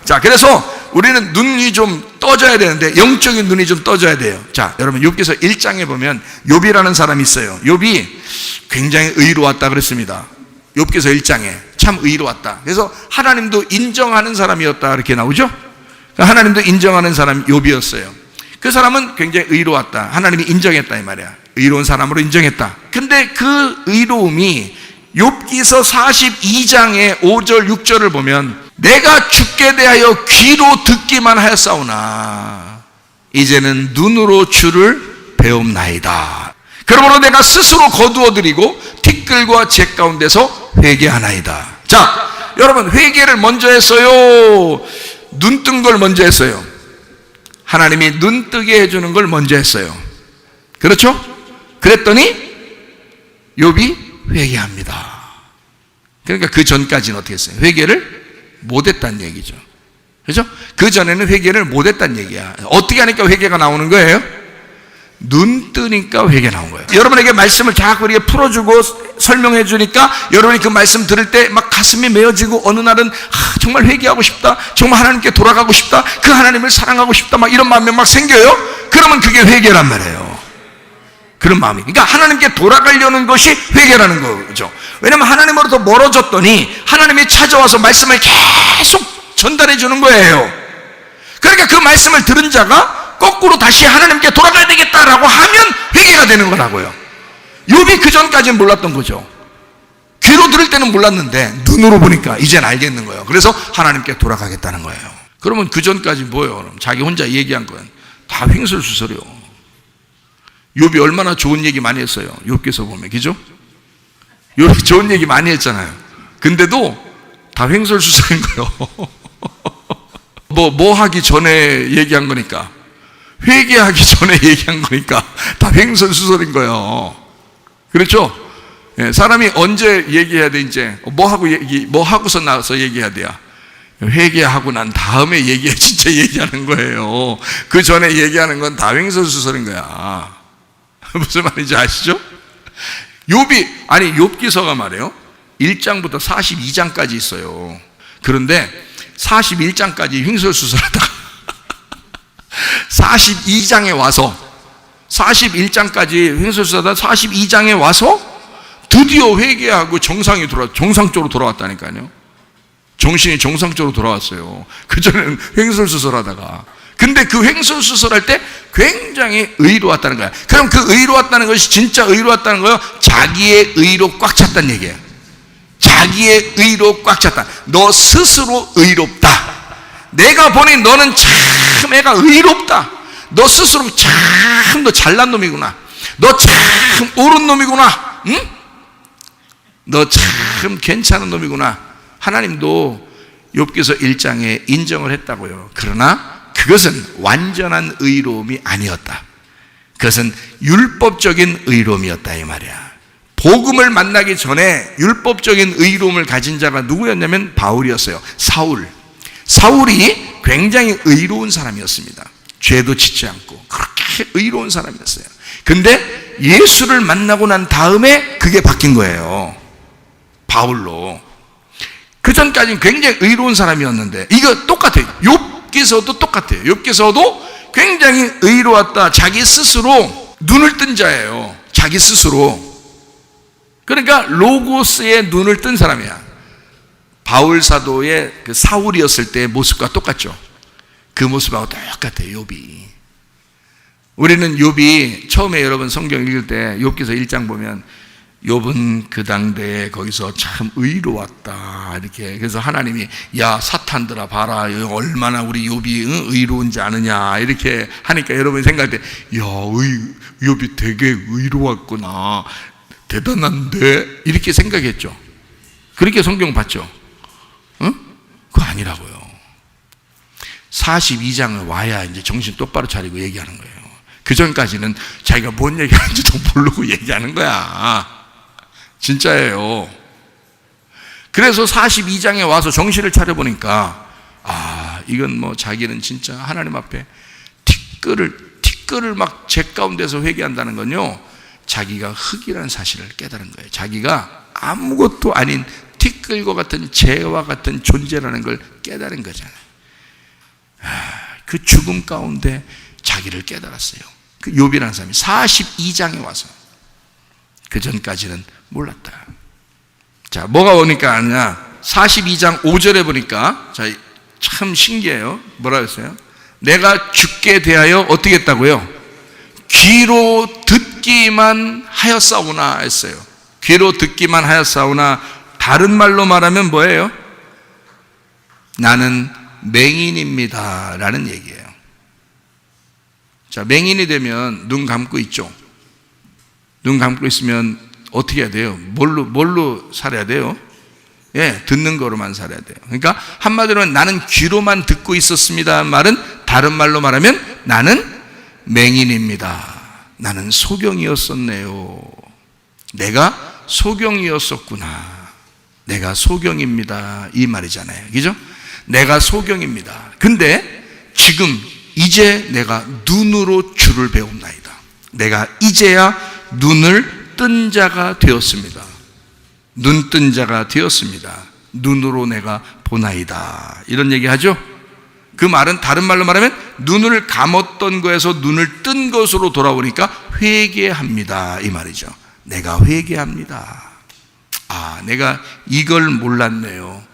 자, 그래서 우리는 눈이 좀 떠져야 되는데, 영적인 눈이 좀 떠져야 돼요. 자, 여러분 욥기서 1장에 보면 욥이라는 사람이 있어요. 욥이 굉장히 의로웠다 그랬습니다. 욥기서 1장에 참 의로웠다. 그래서 하나님도 인정하는 사람이었다 이렇게 나오죠. 하나님도 인정하는 사람이 욥이었어요. 그 사람은 굉장히 의로웠다. 하나님이 인정했다 이 말이야. 의로운 사람으로 인정했다. 근데 그 의로움이 욥기서 42장의 5절 6절을 보면, 내가 주께 대하여 귀로 듣기만 하였사오나 이제는 눈으로 주를 배움나이다. 그러므로 내가 스스로 거두어드리고 티끌과 재 가운데서 회개하나이다. 자, 여러분, 회개를 먼저 했어요? 눈 뜬 걸 먼저 했어요? 하나님이 눈 뜨게 해주는 걸 먼저 했어요. 그렇죠? 그랬더니 욥이 회개합니다. 그러니까 그 전까지는 어떻게 했어요? 회개를 못했다는 얘기죠. 그렇죠? 그 전에는 회개를 못했다는 얘기야. 어떻게 하니까 회개가 나오는 거예요? 눈 뜨니까 회개 나온 거예요. 여러분에게 말씀을 자꾸 이렇게 풀어주고 설명해 주니까 여러분이 그 말씀 들을 때 막 가슴이 메어지고, 어느 날은 정말 회개하고 싶다, 정말 하나님께 돌아가고 싶다, 그 하나님을 사랑하고 싶다, 막 이런 마음이 막 생겨요. 그러면 그게 회개란 말이에요. 그런 마음이. 그러니까 하나님께 돌아가려는 것이 회개라는 거죠. 왜냐하면 하나님으로부터 멀어졌더니 하나님이 찾아와서 말씀을 계속 전달해 주는 거예요. 그러니까 그 말씀을 들은 자가 거꾸로 다시 하나님께 돌아가야 되겠다라고 하면 회개가 되는 거라고요. 욥이 그 전까지는 몰랐던 거죠. 귀로 들을 때는 몰랐는데 눈으로 보니까 이젠 알겠는 거예요. 그래서 하나님께 돌아가겠다는 거예요. 그러면 그 전까지 뭐예요? 자기 혼자 얘기한 건 다 횡설수설이요. 욥이 얼마나 좋은 얘기 많이 했어요. 욥기서 보면, 그죠? 욥이 좋은 얘기 많이 했잖아요. 근데도 다 횡설수설인 거예요. 뭐 하기 전에 얘기한 거니까, 회개하기 전에 얘기한 거니까 다 횡설수설인 거예요. 그렇죠? 사람이 언제 얘기해야 돼? 이제 뭐 하고서 나와서 얘기해야 돼요? 회개하고 난 다음에 진짜 얘기하는 거예요. 그 전에 얘기하는 건 다 횡설수설인 거야. 무슨 말인지 아시죠? 욥기서가 말이에요, 1장부터 42장까지 있어요. 그런데 41장까지 횡설수설하다가 42장에 와서 41장까지 횡설수설하다가 42장에 와서 드디어 회개하고 정상적으로 돌아왔다니까요. 정신이 정상적으로 돌아왔어요. 그전에는 횡설수설하다가. 근데 그 횡설수설할 때 굉장히 의로웠다는 거야. 그럼 그 의로웠다는 것이 진짜 의로웠다는 거예요? 자기의 의로 꽉 찼다는 얘기예요. 자기의 의로 꽉 찼다. 너 스스로 의롭다. 내가 보니 너는 참 애가 의롭다. 너 스스로 참 너 잘난 놈이구나. 너 참 옳은 놈이구나. 응? 너 참 괜찮은 놈이구나. 하나님도 욥기서 1장에 인정을 했다고요. 그러나 그것은 완전한 의로움이 아니었다. 그것은 율법적인 의로움이었다 이 말이야. 복음을 만나기 전에 율법적인 의로움을 가진 자가 누구였냐면 바울이었어요. 사울이 굉장히 의로운 사람이었습니다. 죄도 짓지 않고 그렇게 의로운 사람이었어요. 근데 예수를 만나고 난 다음에 그게 바뀐 거예요. 바울로. 그 전까지는 굉장히 의로운 사람이었는데, 이거 똑같아요. 욥기서도 똑같아요. 욥기서도 굉장히 의로웠다. 자기 스스로 눈을 뜬 자예요. 자기 스스로. 그러니까 로고스의 눈을 뜬 사람이야. 바울 사도의 그 사울이었을 때의 모습과 똑같죠. 그 모습하고 똑같아요. 욥이. 우리는 욥이 처음에 여러분 성경 읽을 때 욥기서 1장 보면 욥은 그 당대에 거기서 참 의로웠다 이렇게. 그래서 하나님이 야 사탄들아 봐라 얼마나 우리 욥이 의로운지 아느냐 이렇게 하니까 여러분이 생각할 때 야 욥이 되게 의로웠구나, 대단한데 이렇게 생각했죠. 그렇게 성경 봤죠. 응? 그거 아니라고요. 42장을 와야 이제 정신 똑바로 차리고 얘기하는 거예요. 그 전까지는 자기가 뭔 얘기하는지도 모르고 얘기하는 거야. 진짜예요. 그래서 42장에 와서 정신을 차려보니까 이건 뭐 자기는 진짜 하나님 앞에 티끌을 막 재 가운데서 회개한다는 건요, 자기가 흙이라는 사실을 깨달은 거예요. 자기가 아무것도 아닌 티끌과 같은 재와 같은 존재라는 걸 깨달은 거잖아요. 그 죽음 가운데 자기를 깨달았어요. 그 욥이라는 사람이 42장에 와서, 그 전까지는 몰랐다. 자, 뭐가 오니까 아냐? 42장 5절에 보니까, 자, 참 신기해요. 뭐라 했어요? 내가 죽게 대하여 어떻게 했다고요? 귀로 듣기만 하였사오나 했어요. 귀로 듣기만 하였사오나, 다른 말로 말하면 뭐예요? 나는 맹인입니다 라는 얘기예요. 자, 맹인이 되면 눈 감고 있죠. 눈 감고 있으면 어떻게 해야 돼요? 뭘로 살아야 돼요? 예, 듣는 거로만 살아야 돼요. 그러니까 한마디로는 나는 귀로만 듣고 있었습니다 말은, 다른 말로 말하면 나는 맹인입니다. 나는 소경이었었네요. 내가 소경이었었구나. 내가 소경입니다, 이 말이잖아요. 그죠? 내가 소경입니다. 근데 지금 이제 내가 눈으로 주를 배웁나이다. 내가 이제야 눈을 뜬 자가 되었습니다. 눈 뜬 자가 되었습니다. 눈으로 내가 보나이다. 이런 얘기 하죠? 그 말은 다른 말로 말하면 눈을 감았던 거에서 눈을 뜬 것으로 돌아오니까 회개합니다, 이 말이죠. 내가 회개합니다. 아, 내가 이걸 몰랐네요.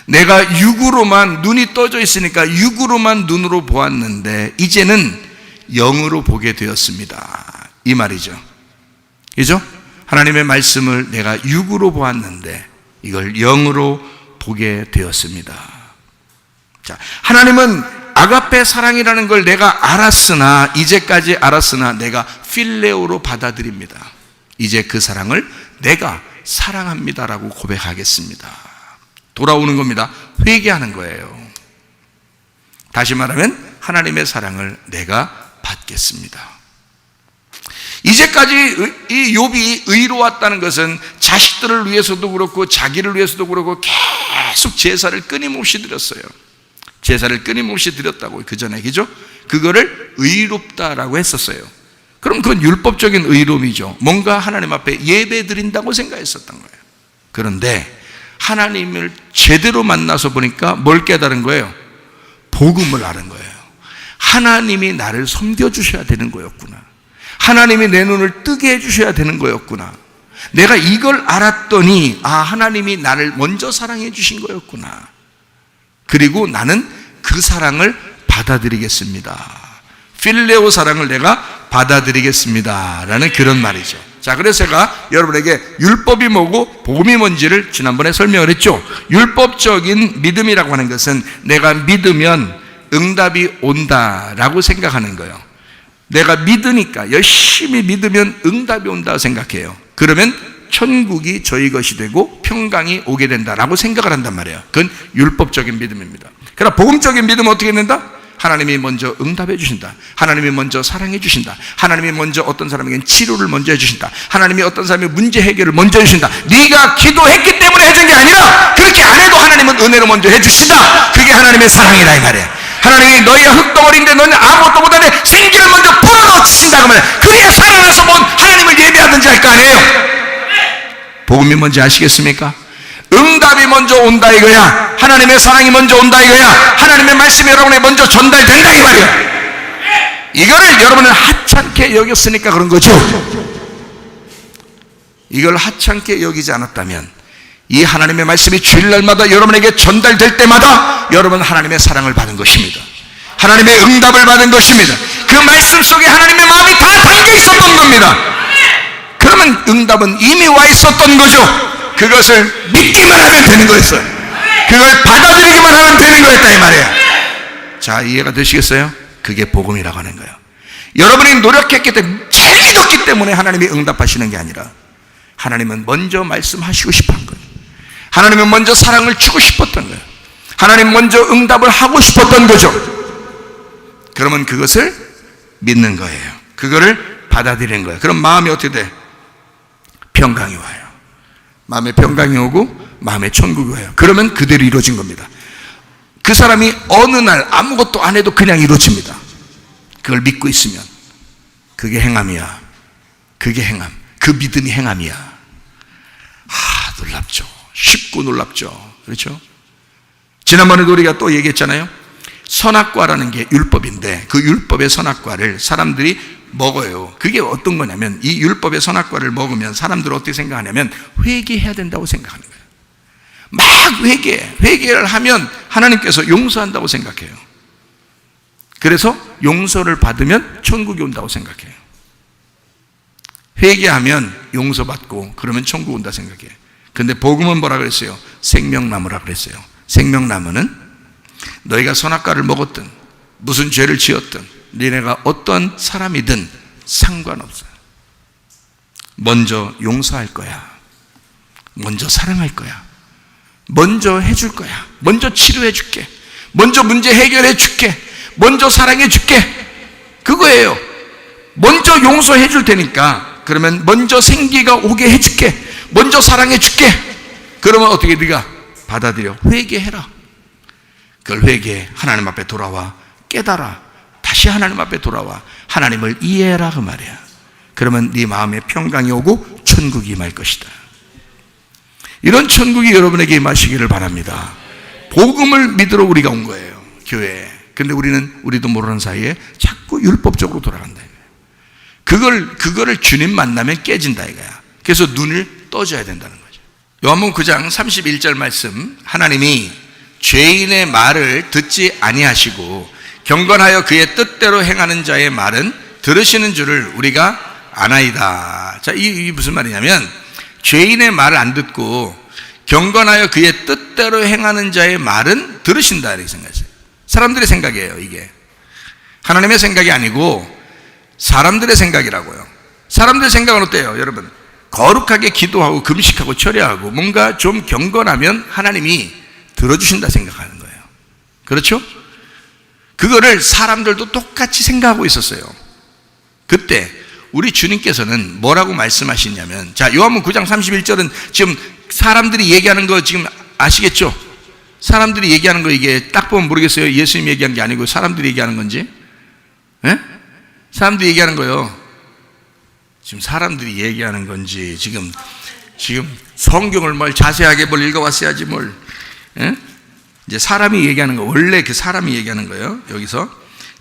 내가 육으로만, 눈이 떠져 있으니까 육으로만 눈으로 보았는데 이제는 영으로 보게 되었습니다, 이 말이죠. 그죠? 하나님의 말씀을 내가 육으로 보았는데 이걸 영으로 보게 되었습니다. 자, 하나님은 아가페 사랑이라는 걸 내가 알았으나, 이제까지 알았으나 내가 필레오로 받아들입니다. 이제 그 사랑을 내가 사랑합니다라고 고백하겠습니다. 돌아오는 겁니다. 회개하는 거예요. 다시 말하면 하나님의 사랑을 내가 받겠습니다. 이제까지 이 욥이 의로웠다는 것은 자식들을 위해서도 그렇고 자기를 위해서도 그렇고 계속 제사를 끊임없이 드렸어요. 제사를 끊임없이 드렸다고, 그 전에, 그죠? 그거를 의롭다라고 했었어요. 그럼 그건 율법적인 의로움이죠. 뭔가 하나님 앞에 예배 드린다고 생각했었던 거예요. 그런데 하나님을 제대로 만나서 보니까 뭘 깨달은 거예요? 복음을 알은 거예요. 하나님이 나를 섬겨주셔야 되는 거였구나. 하나님이 내 눈을 뜨게 해주셔야 되는 거였구나. 내가 이걸 알았더니, 아, 하나님이 나를 먼저 사랑해 주신 거였구나. 그리고 나는 그 사랑을 받아들이겠습니다. 필레오 사랑을 내가 받아들이겠습니다 라는 그런 말이죠. 자, 그래서 제가 여러분에게 율법이 뭐고 복음이 뭔지를 지난번에 설명을 했죠. 율법적인 믿음이라고 하는 것은 내가 믿으면 응답이 온다라고 생각하는 거예요. 내가 믿으니까, 열심히 믿으면 응답이 온다고 생각해요. 그러면 천국이 저희 것이 되고 평강이 오게 된다라고 생각을 한단 말이에요. 그건 율법적인 믿음입니다. 그러나 복음적인 믿음은 어떻게 된다? 하나님이 먼저 응답해 주신다. 하나님이 먼저 사랑해 주신다. 하나님이 먼저 어떤 사람에게는 치료를 먼저 해주신다. 하나님이 어떤 사람의 문제 해결을 먼저 해주신다. 네가 기도했기 때문에 해준 게 아니라 그렇게 안 해도 하나님은 은혜로 먼저 해주신다. 그게 하나님의 사랑이다, 이 말이에요. 하나님이 너희가 흙덩어리인데 너희는 아무것도 못하는데 생기를 먼저 불어넣으신다, 그 말이에요. 그래야 살아나서 본 하나님을 예배하든지 할 거 아니에요. 복음이 뭔지 아시겠습니까? 응답이 먼저 온다 이거야. 하나님의 사랑이 먼저 온다 이거야. 하나님의 말씀이 여러분에게 먼저 전달된다 이 말이야. 이거를 여러분은 하찮게 여겼으니까 그런 거죠. 이걸 하찮게 여기지 않았다면 이 하나님의 말씀이 주일날마다 여러분에게 전달될 때마다 여러분 하나님의 사랑을 받은 것입니다. 하나님의 응답을 받은 것입니다. 그 말씀 속에 하나님의 마음이 다 담겨 있었던 겁니다. 그러면 응답은 이미 와 있었던 거죠. 그것을 믿기만 하면 되는 거였어요. 그걸 받아들이기만 하면 되는 거였다 이 말이에요. 자, 이해가 되시겠어요? 그게 복음이라고 하는 거예요. 여러분이 노력했기 때문에, 잘 믿었기 때문에 하나님이 응답하시는 게 아니라 하나님은 먼저 말씀하시고 싶은 거예요. 하나님은 먼저 사랑을 주고 싶었던 거예요. 하나님 먼저 응답을 하고 싶었던 거죠. 그러면 그것을 믿는 거예요. 그거를 받아들이는 거예요. 그럼 마음이 어떻게 돼? 평강이 와요. 마음에 평강이 오고 마음에 천국이 와요. 그러면 그대로 이루어진 겁니다. 그 사람이 어느 날 아무것도 안 해도 그냥 이루어집니다. 그걸 믿고 있으면. 그게 행함이야. 그게 행함. 그 믿음이 행함이야. 아, 놀랍죠. 쉽고 놀랍죠. 그렇죠? 지난번에도 우리가 또 얘기했잖아요. 선악과라는 게 율법인데 그 율법의 선악과를 사람들이 먹어요. 그게 어떤 거냐면 이 율법의 선악과를 먹으면 사람들은 어떻게 생각하냐면 회개해야 된다고 생각하는 거예요. 막 회개를 하면 하나님께서 용서한다고 생각해요. 그래서 용서를 받으면 천국이 온다고 생각해요. 회개하면 용서받고 그러면 천국 온다 생각해요. 근데 복음은 뭐라 그랬어요? 생명나무라 그랬어요. 생명나무는 너희가 선악과를 먹었든 무슨 죄를 지었든 너희가 어떤 사람이든 상관없어요. 먼저 용서할 거야. 먼저 사랑할 거야. 먼저 해줄 거야. 먼저 치료해 줄게. 먼저 문제 해결해 줄게. 먼저 사랑해 줄게. 그거예요. 먼저 용서해 줄 테니까 그러면 먼저 생기가 오게 해 줄게. 먼저 사랑해 줄게. 그러면 어떻게 네가 받아들여? 회개해라. 그걸 회개해. 하나님 앞에 돌아와. 깨달아. 다시 하나님 앞에 돌아와. 하나님을 이해해라 그 말이야. 그러면 네 마음에 평강이 오고 천국이 임할 것이다. 이런 천국이 여러분에게 임하시기를 바랍니다. 복음을 믿으러 우리가 온 거예요, 교회에. 근데 우리도 모르는 사이에 자꾸 율법적으로 돌아간다. 그거를 주님 만나면 깨진다 이거야. 그래서 눈을 떠줘야 된다는 거죠. 요한복음 9장 31절 말씀, 하나님이 죄인의 말을 듣지 아니하시고 경건하여 그의 뜻대로 행하는 자의 말은 들으시는 줄을 우리가 아나이다. 자, 이 무슨 말이냐면 죄인의 말을 안 듣고 경건하여 그의 뜻대로 행하는 자의 말은 들으신다 이렇게 생각했어요. 사람들의 생각이에요. 이게 하나님의 생각이 아니고 사람들의 생각이라고요. 사람들의 생각은 어때요? 여러분, 거룩하게 기도하고 금식하고 철야하고 뭔가 좀 경건하면 하나님이 들어주신다 생각하는 거예요. 그렇죠? 그거를 사람들도 똑같이 생각하고 있었어요. 그때 우리 주님께서는 뭐라고 말씀하시냐면, 자, 요한복음 9장 31절은 지금 사람들이 얘기하는 거 지금 아시겠죠? 사람들이 얘기하는 거 이게 딱 보면 모르겠어요. 예수님이 얘기한 게 아니고 사람들이 얘기하는 건지. 예? 사람들이 얘기하는 거요. 지금 사람들이 얘기하는 건지 지금 성경을 뭘 자세하게 뭘 읽어봤어야지 뭘. 예? 이제 사람이 얘기하는 거, 원래 그 사람이 얘기하는 거예요. 여기서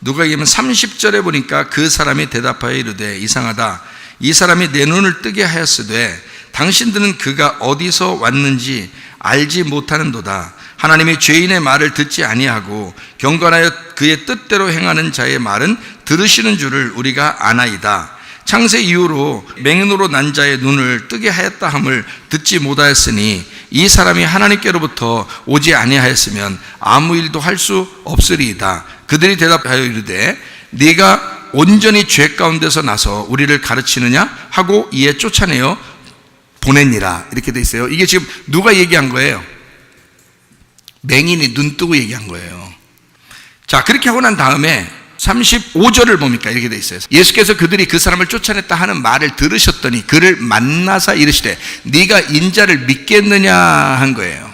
누가복음 30절에 보니까 그 사람이 대답하여 이르되 이상하다. 이 사람이 내 눈을 뜨게 하였으되 당신들은 그가 어디서 왔는지 알지 못하는도다. 하나님이 죄인의 말을 듣지 아니하고 경건하여 그의 뜻대로 행하는 자의 말은 들으시는 줄을 우리가 아나이다. 창세 이후로 맹인으로 난 자의 눈을 뜨게 하였다 함을 듣지 못하였으니 이 사람이 하나님께로부터 오지 아니하였으면 아무 일도 할 수 없으리이다. 그들이 대답하여 이르되 네가 온전히 죄 가운데서 나서 우리를 가르치느냐 하고 이에 쫓아내어 보내니라. 이렇게 돼 있어요. 이게 지금 누가 얘기한 거예요? 맹인이 눈 뜨고 얘기한 거예요. 자, 그렇게 하고 난 다음에 35절을 보니까 이렇게 돼 있어요. 예수께서 그들이 그 사람을 쫓아냈다 하는 말을 들으셨더니 그를 만나사 이르시되 네가 인자를 믿겠느냐 한 거예요.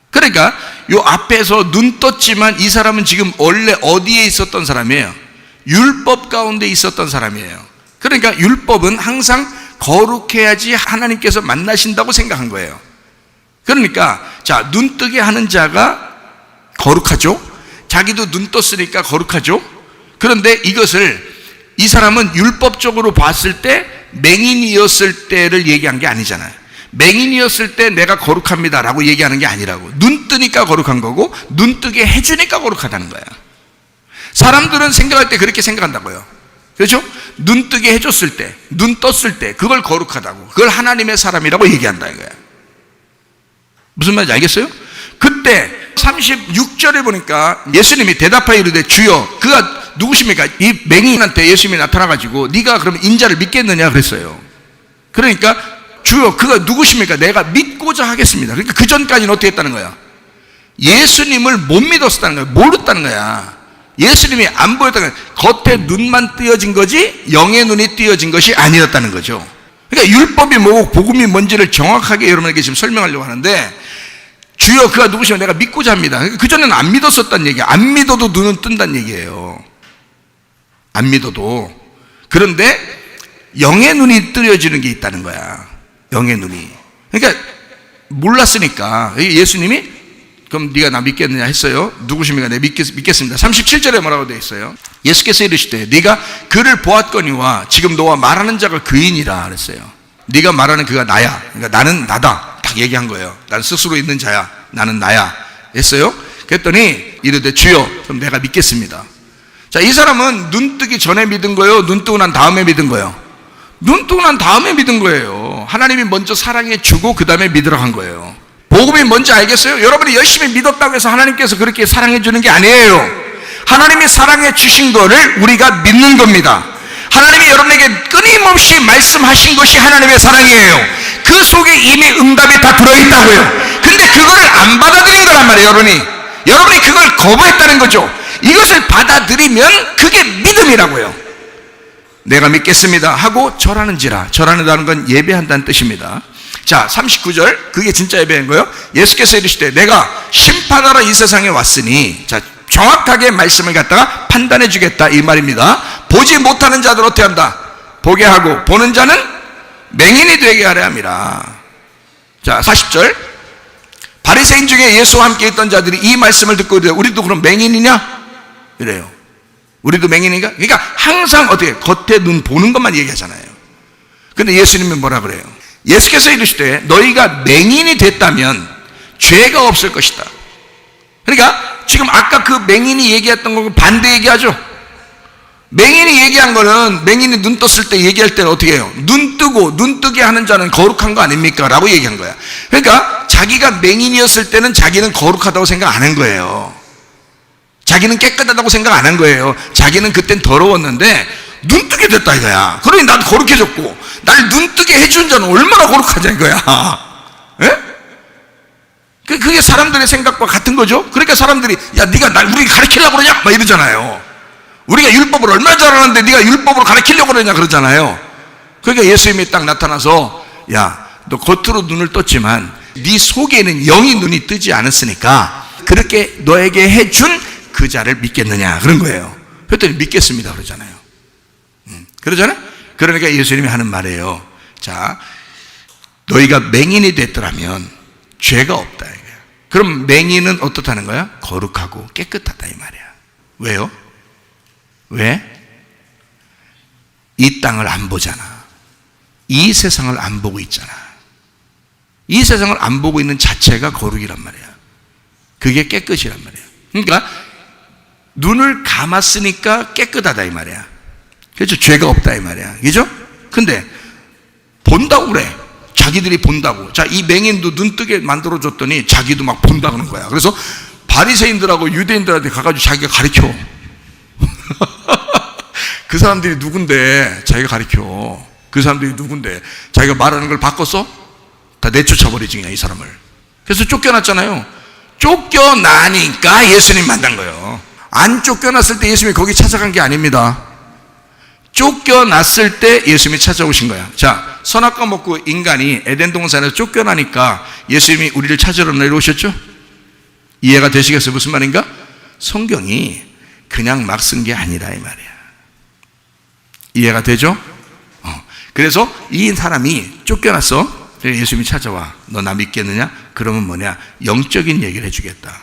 그러니까 요 앞에서 눈 떴지만 이 사람은 지금 원래 어디에 있었던 사람이에요? 율법 가운데 있었던 사람이에요. 그러니까 율법은 항상 거룩해야지 하나님께서 만나신다고 생각한 거예요. 그러니까 자, 눈 뜨게 하는 자가 거룩하죠. 자기도 눈 떴으니까 거룩하죠. 그런데 이것을 이 사람은 율법적으로 봤을 때 맹인이었을 때를 얘기한 게 아니잖아요. 맹인이었을 때 내가 거룩합니다 라고 얘기하는 게 아니라고. 눈 뜨니까 거룩한 거고 눈 뜨게 해주니까 거룩하다는 거야. 사람들은 생각할 때 그렇게 생각한다고요. 그렇죠? 눈 뜨게 해줬을 때, 눈 떴을 때 그걸 거룩하다고, 그걸 하나님의 사람이라고 얘기한다 이거야. 무슨 말인지 알겠어요? 그때 36절에 보니까 예수님이 대답하여 이르되 주여 그가 누구십니까? 이 맹인한테 예수님이 나타나가지고 네가 그러면 인자를 믿겠느냐 그랬어요. 그러니까 주여 그가 누구십니까? 내가 믿고자 하겠습니다. 그러니까 그 전까지는 어떻게 했다는 거야? 예수님을 못 믿었다는 거야. 모르다는 거야. 예수님이 안 보였다는 거야. 겉에 눈만 띄어진 거지 영의 눈이 띄어진 것이 아니었다는 거죠. 그러니까 율법이 뭐고 복음이 뭔지를 정확하게 여러분에게 지금 설명하려고 하는데, 주여 그가 누구시면 내가 믿고자 합니다. 그전에는 안 믿었었다는 얘기야. 안 믿어도 눈은 뜬다는 얘기예요. 안 믿어도. 그런데 영의 눈이 뜨여지는 게 있다는 거야. 영의 눈이. 그러니까 몰랐으니까 예수님이 그럼 네가 나 믿겠느냐 했어요. 누구십니까? 네, 믿겠습니다. 37절에 뭐라고 되어 있어요? 예수께서 이르시되 네가 그를 보았거니와 지금 너와 말하는 자가 그이니라 그랬어요. 네가 말하는 그가 나야. 그러니까 나는 나다. 딱 얘기한 거예요. 난 스스로 있는 자야. 나는 나야 했어요. 그랬더니 이르되 주여, 그럼 내가 믿겠습니다. 자, 이 사람은 눈 뜨기 전에 믿은 거예요? 눈 뜨고 난 다음에 믿은 거예요? 눈 뜨고 난 다음에 믿은 거예요. 하나님이 먼저 사랑해 주고 그 다음에 믿으라 한 거예요. 복음이 뭔지 알겠어요? 여러분이 열심히 믿었다고 해서 하나님께서 그렇게 사랑해 주는 게 아니에요. 하나님이 사랑해 주신 거를 우리가 믿는 겁니다. 하나님이 여러분에게 끊임없이 말씀하신 것이 하나님의 사랑이에요. 그 속에 이미 응답이 다 들어있다고요. 근데 그거를 안 받아들인 거란 말이에요. 여러분이 그걸 거부했다는 거죠. 이것을 받아들이면 그게 믿음이라고요. 내가 믿겠습니다 하고 절하는지라. 절하는다는 건 예배한다는 뜻입니다. 자, 39절, 그게 진짜 예배인 거예요. 예수께서 이르시되 내가 심판하러 이 세상에 왔으니, 자, 정확하게 말씀을 갖다가 판단해 주겠다 이 말입니다. 보지 못하는 자들 어떻게 한다? 보게 하고 보는 자는 맹인이 되게 하려 함이라. 자, 40절, 바리새인 중에 예수와 함께 있던 자들이 이 말씀을 듣고 이래요. 우리도 그럼 맹인이냐? 이래요. 우리도 맹인인가? 그러니까 항상 어떻게 겉에 눈 보는 것만 얘기하잖아요. 근데 예수님은 뭐라 그래요? 예수께서 이르시되 너희가 맹인이 됐다면 죄가 없을 것이다. 그러니까 지금 아까 그 맹인이 얘기했던 거 반대 얘기하죠. 맹인이 얘기한 거는, 맹인이 눈 떴을 때 얘기할 때는 어떻게 해요? 눈 뜨고 눈 뜨게 하는 자는 거룩한 거 아닙니까? 라고 얘기한 거야. 그러니까 자기가 맹인이었을 때는 자기는 거룩하다고 생각 안 한 거예요. 자기는 깨끗하다고 생각 안 한 거예요. 자기는 그땐 더러웠는데 눈 뜨게 됐다 이거야. 그러니 나도 거룩해졌고, 날 눈 뜨게 해준 자는 얼마나 거룩하냐 이거야. 예? 그게 사람들의 생각과 같은 거죠. 그러니까 사람들이 야 네가 우리 가르치려고 그러냐? 막 이러잖아요. 우리가 율법을 얼마나 잘하는데 네가 율법으로 가르치려고 그러냐 그러잖아요. 그러니까 예수님이 딱 나타나서 야, 너 겉으로 눈을 떴지만 네 속에는 영이 눈이 뜨지 않았으니까 그렇게 너에게 해준 그 자를 믿겠느냐 그런 거예요. 그랬더니 믿겠습니다 그러잖아요. 그러잖아요. 그러니까 예수님이 하는 말이에요. 자, 너희가 맹인이 됐더라면 죄가 없다 이거야. 그럼 맹인은 어떻다는 거야? 거룩하고 깨끗하다 이 말이야. 왜요? 왜? 이 땅을 안 보잖아. 이 세상을 안 보고 있잖아. 이 세상을 안 보고 있는 자체가 거룩이란 말이야. 그게 깨끗이란 말이야. 그러니까 눈을 감았으니까 깨끗하다 이 말이야. 그렇죠? 죄가 없다 이 말이야. 그죠? 근데 본다고 그래. 자기들이 본다고. 자, 이 맹인도 눈 뜨게 만들어줬더니 자기도 막 본다 그러는 거야. 그래서 바리새인들하고 유대인들한테 가가지고 자기가 가르쳐. 그 사람들이 누군데 자기가 가르쳐. 그 사람들이 누군데 자기가 말하는 걸 바꿨어? 다 내쫓아버리지 그냥 이 사람을. 그래서 쫓겨났잖아요. 쫓겨나니까 예수님 만난 거예요. 안 쫓겨났을 때 예수님이 거기 찾아간 게 아닙니다. 쫓겨났을 때 예수님이 찾아오신 거야. 자, 선악과 먹고 인간이 에덴 동산에서 쫓겨나니까 예수님이 우리를 찾으러 내려오셨죠? 이해가 되시겠어요? 무슨 말인가? 성경이 그냥 막 쓴 게 아니라 이 말이야. 이해가 되죠? 그래서 이 사람이 쫓겨났어. 예수님이 찾아와. 너 나 믿겠느냐? 그러면 뭐냐? 영적인 얘기를 해주겠다.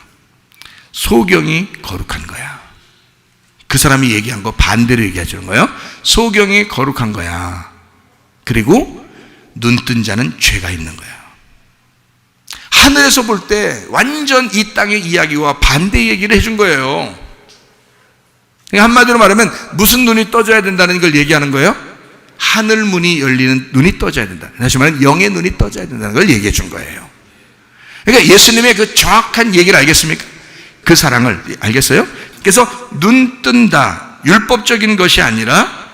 소경이 거룩한 거야. 그 사람이 얘기한 거 반대로 얘기해 주는 거예요. 소경이 거룩한 거야. 그리고 눈 뜬 자는 죄가 있는 거야. 하늘에서 볼 때 완전 이 땅의 이야기와 반대 얘기를 해준 거예요. 한마디로 말하면 무슨 눈이 떠져야 된다는 걸 얘기하는 거예요? 하늘 문이 열리는 눈이 떠져야 된다. 다시 말하면 영의 눈이 떠져야 된다는 걸 얘기해 준 거예요. 그러니까 예수님의 그 정확한 얘기를 알겠습니까? 그 사랑을 알겠어요? 그래서 눈 뜬다, 율법적인 것이 아니라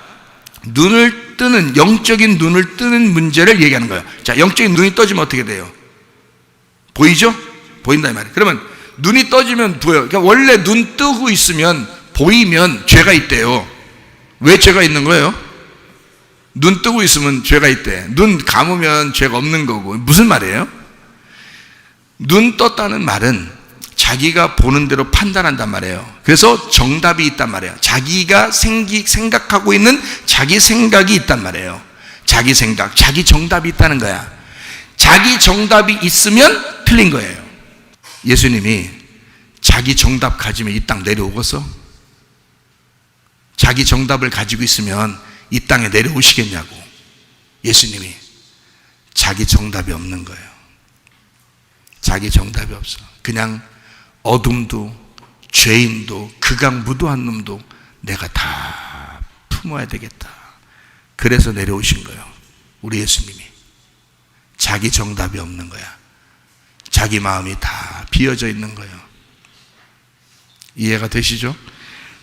눈을 뜨는, 영적인 눈을 뜨는 문제를 얘기하는 거예요. 자, 영적인 눈이 떠지면 어떻게 돼요? 보이죠? 보인다 이 말이에요. 그러면 눈이 떠지면 보여요. 그러니까 원래 눈 뜨고 있으면 보이면 죄가 있대요. 왜 죄가 있는 거예요? 눈 뜨고 있으면 죄가 있대. 눈 감으면 죄가 없는 거고. 무슨 말이에요? 눈 떴다는 말은 자기가 보는 대로 판단한단 말이에요. 그래서 정답이 있단 말이에요. 자기가 생각하고 있는 자기 생각이 있단 말이에요. 자기 생각, 자기 정답이 있다는 거야. 자기 정답이 있으면 틀린 거예요. 예수님이 자기 정답 가지면 이 땅 내려오겠어? 자기 정답을 가지고 있으면 이 땅에 내려오시겠냐고. 예수님이 자기 정답이 없는 거예요. 자기 정답이 없어. 그냥 어둠도 죄인도 극악무도한 놈도 내가 다 품어야 되겠다. 그래서 내려오신 거예요. 우리 예수님이. 자기 정답이 없는 거야. 자기 마음이 다 비어져 있는 거예요. 이해가 되시죠?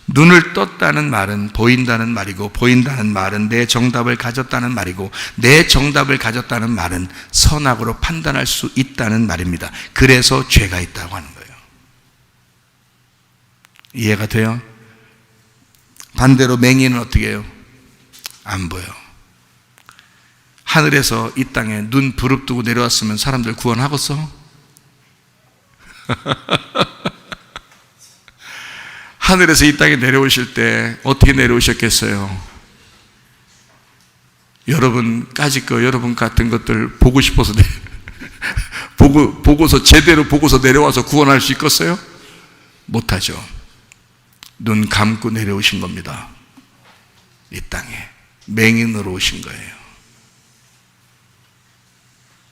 눈을 떴다는 말은 보인다는 말이고, 보인다는 말은 내 정답을 가졌다는 말이고, 내 정답을 가졌다는 말은 선악으로 판단할 수 있다는 말입니다. 그래서 죄가 있다고 하는 거예요. 이해가 돼요? 반대로 맹인은 어떻게 해요? 안 보여. 하늘에서 이 땅에 눈 부릅뜨고 내려왔으면 사람들 구원하겠어? 하늘에서 이 땅에 내려오실 때 어떻게 내려오셨겠어요? 여러분까지 거 여러분 같은 것들 보고 싶어서 보고서 제대로 보고서 내려와서 구원할 수 있겠어요? 못하죠. 눈 감고 내려오신 겁니다. 이 땅에 맹인으로 오신 거예요.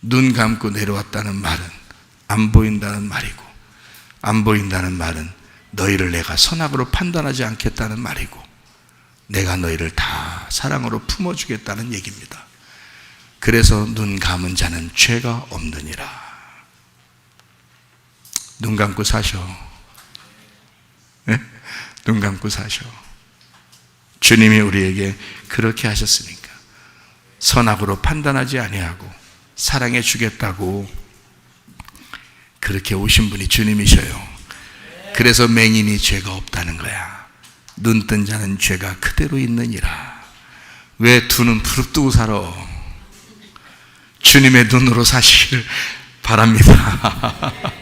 눈 감고 내려왔다는 말은 안 보인다는 말이고, 안 보인다는 말은 너희를 내가 선악으로 판단하지 않겠다는 말이고, 내가 너희를 다 사랑으로 품어주겠다는 얘기입니다. 그래서 눈 감은 자는 죄가 없느니라. 눈 감고 사셔. 네? 눈 감고 사셔. 주님이 우리에게 그렇게 하셨으니까 선악으로 판단하지 아니하고 사랑해 주겠다고 그렇게 오신 분이 주님이셔요. 그래서 맹인이 죄가 없다는 거야. 눈 뜬 자는 죄가 그대로 있느니라. 왜 두 눈 부릅뜨고 살아? 주님의 눈으로 사시길 바랍니다.